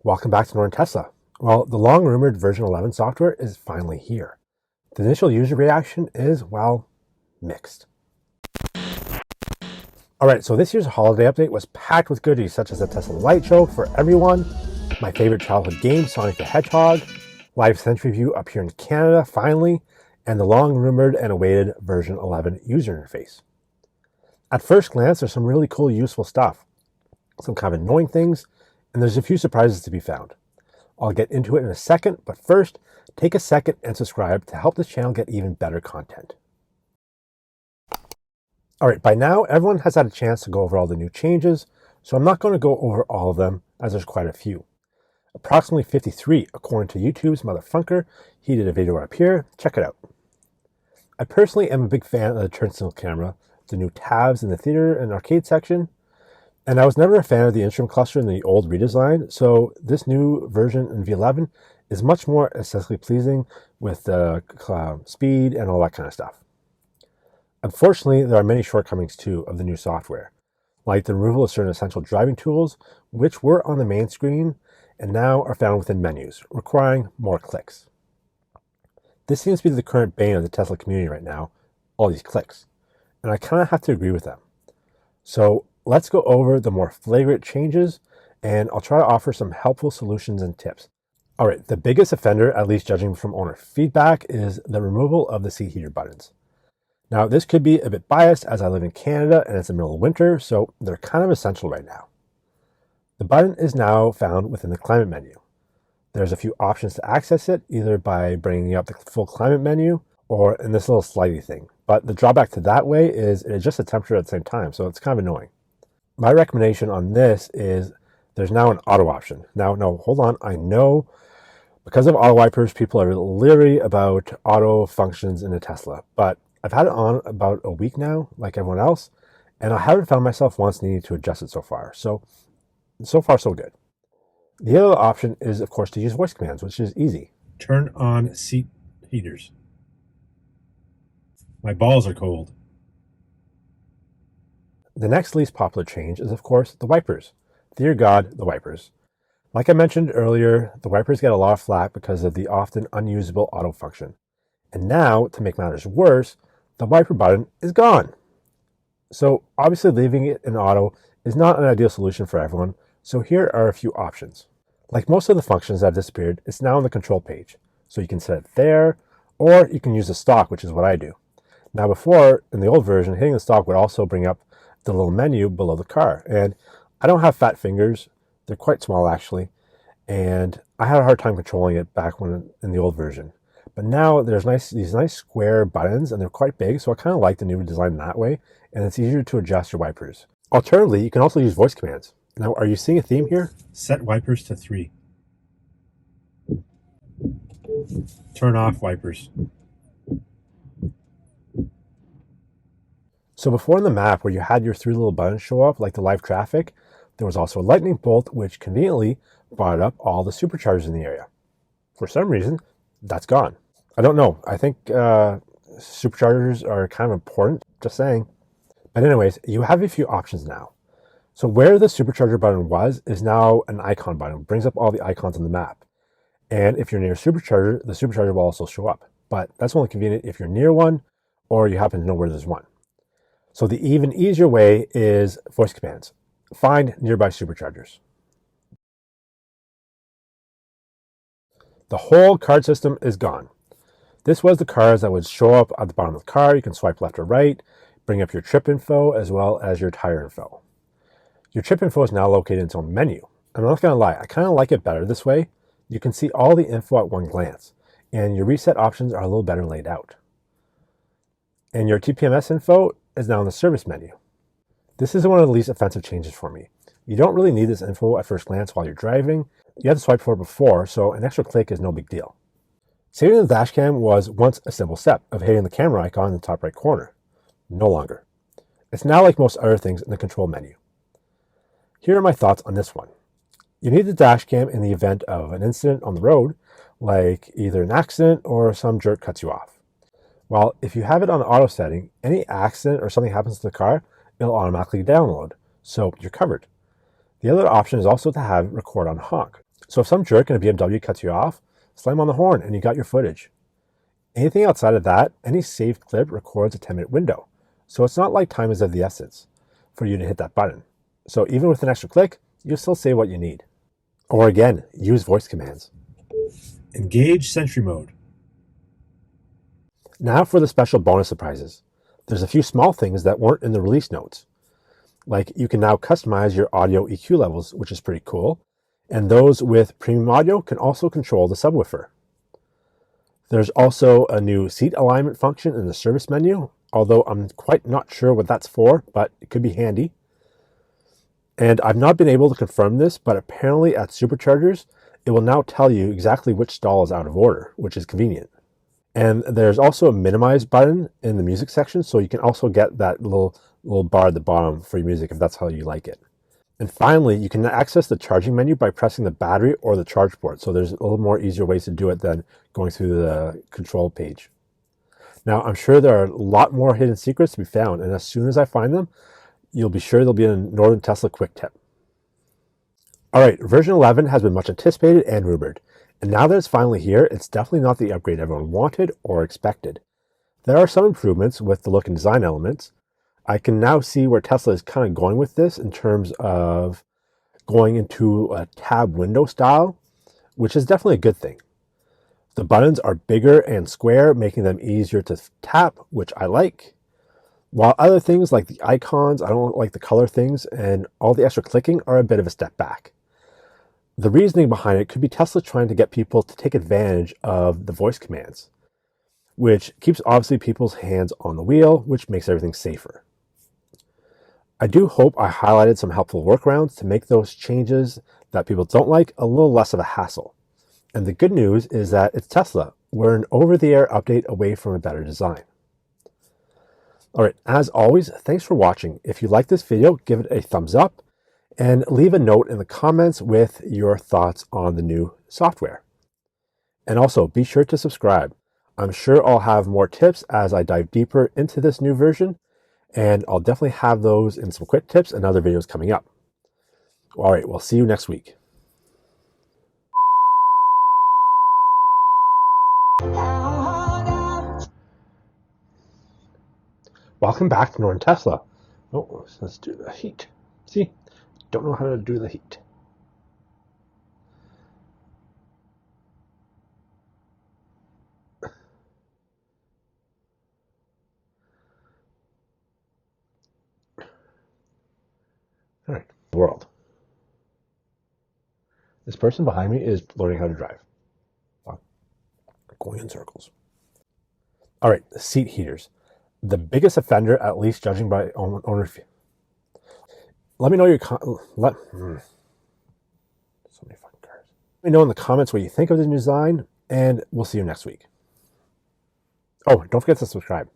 Welcome back to Northern Tesla. Well, the long-rumored version 11 software is finally here. The initial user reaction is, well, mixed. Alright, so this year's holiday update was packed with goodies such as the Tesla Light Show for everyone, my favorite childhood game, Sonic the Hedgehog, Live Century View up here in Canada, finally, and the long-rumored and awaited version 11 user interface. At first glance, there's some really cool, useful stuff. Some kind of annoying things, and there's a few surprises to be found. I'll get into it in a second, but first, take a second and subscribe to help this channel get even better content. Alright, by now, everyone has had a chance to go over all the new changes, so I'm not going to go over all of them, as there's quite a few. Approximately 53, according to YouTube's Mother Frunker. He did a video up here, check it out. I personally am a big fan of the turn signal camera, the new tabs in the theater and arcade section, and I was never a fan of the instrument cluster in the old redesign, so this new version in V11 is much more aesthetically pleasing with the speed and all that kind of stuff. Unfortunately, there are many shortcomings too of the new software, like the removal of certain essential driving tools, which were on the main screen and now are found within menus, requiring more clicks. This seems to be the current bane of the Tesla community right now, all these clicks, and I kind of have to agree with them. So let's go over the more flagrant changes, and I'll try to offer some helpful solutions and tips. Alright, the biggest offender, at least judging from owner feedback, is the removal of the seat heater buttons. Now, this could be a bit biased as I live in Canada and it's the middle of winter, so they're kind of essential right now. The button is now found within the climate menu. There's a few options to access it, either by bringing up the full climate menu or in this little slidey thing. But the drawback to that way is it adjusts the temperature at the same time, so it's kind of annoying. My recommendation on this is there's now an auto option. Now, no, hold on. I know because of auto wipers, people are leery about auto functions in a Tesla, but I've had it on about a week now, like everyone else, and I haven't found myself once needing to adjust it so far. So far, so good. The other option is, of course, to use voice commands, which is easy. Turn on seat heaters. My balls are cold. The next least popular change is, of course, the wipers. Dear God, the wipers. Like I mentioned earlier, the wipers get a lot of flack because of the often unusable auto function. And now, to make matters worse, the wiper button is gone. So obviously leaving it in auto is not an ideal solution for everyone, so here are a few options. Like most of the functions that have disappeared, it's now on the control page. So you can set it there, or you can use the stalk, which is what I do. Now before, in the old version, hitting the stalk would also bring up the little menu below the car. And I don't have fat fingers. They're quite small actually. And I had a hard time controlling it back when in the old version. But now there's these nice square buttons and they're quite big. So I kind of like the new design that way. And it's easier to adjust your wipers. Alternatively, you can also use voice commands. Now, are you seeing a theme here? Set wipers to 3. Turn off wipers. So before in the map where you had your 3 little buttons show up, like the live traffic, there was also a lightning bolt, which conveniently brought up all the superchargers in the area. For some reason, that's gone. I don't know. I think superchargers are kind of important, just saying. But anyways, you have a few options now. So where the supercharger button was is now an icon button. It brings up all the icons on the map. And if you're near a supercharger, the supercharger will also show up. But that's only convenient if you're near one or you happen to know where there's one. So the even easier way is voice commands. Find nearby superchargers. The whole card system is gone. This was the cards that would show up at the bottom of the car. You can swipe left or right, bring up your trip info as well as your tire info. Your trip info is now located in its own menu. I'm not going to lie, I kind of like it better this way. You can see all the info at one glance, and your reset options are a little better laid out. And your TPMS info is now in the service menu. This is one of the least offensive changes for me. You don't really need this info at first glance while you're driving. You had to swipe for it before, so an extra click is no big deal. Saving the dash cam was once a simple step of hitting the camera icon in the top right corner. No longer. It's now like most other things in the control menu. Here are my thoughts on this one. You need the dash cam in the event of an incident on the road, like either an accident or some jerk cuts you off. While if you have it on auto setting, any accident or something happens to the car, it'll automatically download, so you're covered. The other option is also to have it record on honk. So if some jerk in a BMW cuts you off, slam on the horn and you got your footage. Anything outside of that, any saved clip records a 10-minute window. So it's not like time is of the essence for you to hit that button. So even with an extra click, you'll still save what you need. Or again, use voice commands. Engage Sentry Mode. Now for the special bonus surprises. There's a few small things that weren't in the release notes. Like you can now customize your audio EQ levels, which is pretty cool. And those with premium audio can also control the subwoofer. There's also a new seat alignment function in the service menu, although I'm quite not sure what that's for, but it could be handy. And I've not been able to confirm this, but apparently at superchargers, it will now tell you exactly which stall is out of order, which is convenient. And there's also a minimize button in the music section, so you can also get that little bar at the bottom for your music if that's how you like it. And finally, you can access the charging menu by pressing the battery or the charge port. So there's a little more easier ways to do it than going through the control page. Now, I'm sure there are a lot more hidden secrets to be found, and as soon as I find them, you'll be sure they'll be in a Northern Tesla quick tip. All right, version 11 has been much anticipated and rumored. And now that it's finally here, it's definitely not the upgrade everyone wanted or expected. There are some improvements with the look and design elements. I can now see where Tesla is kind of going with this in terms of going into a tab window style, which is definitely a good thing. The buttons are bigger and square, making them easier to tap, which I like. While other things like the icons, I don't like the color things, and all the extra clicking are a bit of a step back. The reasoning behind it could be Tesla trying to get people to take advantage of the voice commands, which keeps obviously people's hands on the wheel, which makes everything safer. I do hope I highlighted some helpful workarounds to make those changes that people don't like a little less of a hassle. And the good news is that it's Tesla. We're an over-the-air update away from a better design. All right, as always, thanks for watching. If you like this video, give it a thumbs up and leave a note in the comments with your thoughts on the new software. And also be sure to subscribe. I'm sure I'll have more tips as I dive deeper into this new version, and I'll definitely have those in some quick tips and other videos coming up. All right, we'll see you next week. Welcome back to Northern Tesla. Oh, let's do the heat. See, don't know how to do the heat. All right, world. This person behind me is learning how to drive. Going in circles. All right, seat heaters. The biggest offender, at least judging by owner. Let me know your so many fucking cars. Let me know in the comments what you think of the design, and we'll see you next week. Oh, don't forget to subscribe.